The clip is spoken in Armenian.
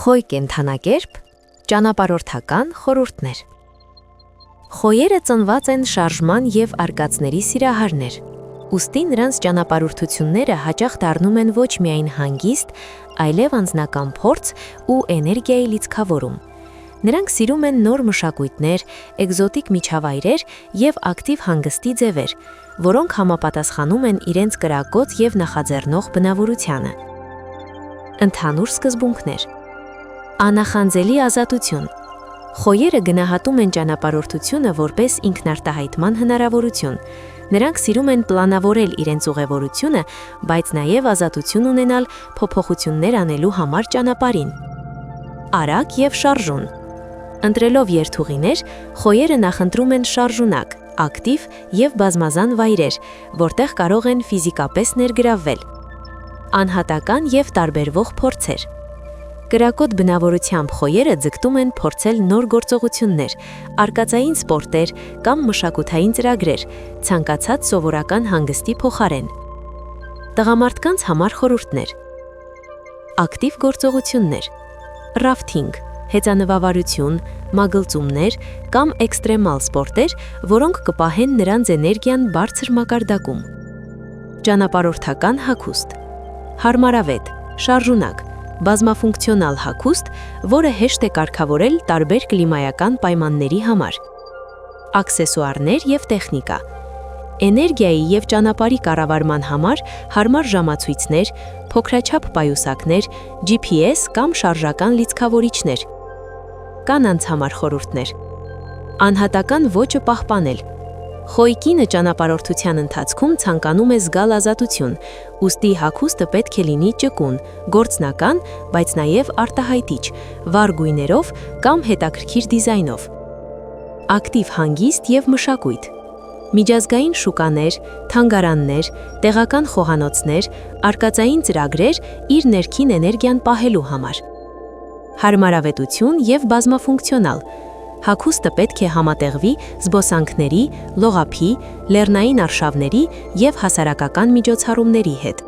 Խոյ կենդանակերպ, ճանապարհորդական խորհուրդներ։ Խոյերը ծնված են շարժման և արկածների սիրահարներ, ուստի նրանց ճանապարհորդությունները հաճախ դառնում են ոչ միայն հանգիստ, այլև անձնական փորձ ու էներգիայի լիցքավորում։ Նրանք սիրում են նոր մշակույթներ, էկզոտիկ միջավայրեր և ակտիվ հանգստի ձևեր, որոնք համապատասխանում են իրենց կրակոտ և նախաձեռնող բնավորությանը։ Ընդհանուր սկզբունքներ։ Աննախանձելի ազատություն։ Խոյերը գնահատում են ճանապարհորդությունը որպես ինքնարտահայտման հնարավորություն։ Նրանք սիրում են պլանավորել իրենց ուղևորությունը, բայց նաև ազատություն ունենալ փոփոխություններ անելու համար ճանապարհին։ Արագ և շարժուն։ Ընտրելով երթուղիներ, խոյերը նախընտրում են շարժունակ, ակտիվ և բազմազան վայրեր, որտեղ կարող են ֆիզիկապես ներգրավվել։ Անհատական և տարբերվող փորձեր։ Կրակոտ բնավորությամբ խոյերը ձգտում են փորձել նոր գործողություններ, արկածային սպորտեր կամ մշակութային ծրագրեր, ցանկացած սովորական հանգստի փոխարեն։ Տղամարդկանց համար խորհուրդներ։ Ակտիվ գործողություններ։ Ռաֆթինգ, հեծանվավարություն, մագլծումներ կամ էքստրեմալ սպորտեր, որոնք կպահեն նրանց էներգիան բարձր մակարդակում։ Ճանապարհորդական հագուստ։ Հարմարավետ, շարժունակ, բազմաֆունկցիոնալ հագուստ, որը հեշտ է կարգավորել տարբեր կլիմայական պայմանների համար։ Աքսեսուարներ և տեխնիկա։ Էներգիայի և ճանապարհի կառավարման համար հարմար ժամացույցներ, փոքրաչափ պայուսակներ, GPS կամ շարժական լիցքավորիչներ։ Կանանց համար խորհուրդներ։ Անհատական ոճը պահպանել։ Խոյ կինը ճանապարհորդության ընթացքում ցանկանում է զգալ ազատություն, ուստի հագուստը պետք է լինի ճկուն, գործնական, բայց նաև արտահայտիչ, վառ գույներով կամ հետաքրքիր դիզայնով։ Ակտիվ հանգիստ և մշակույթ։ Միջազգային շուկաներ, թանգարաններ, տեղական խոհանոցներ, արկածային ծրագրեր իր ներքին էներգիան պահելու համար։ Հարմարավետություն և բազմաֆունկցիոնալ։ Հագուստը պետք է համատեղվի զբոսանքների, լողափի, լեռնային արշավների և հասարակական միջոցառումների հետ։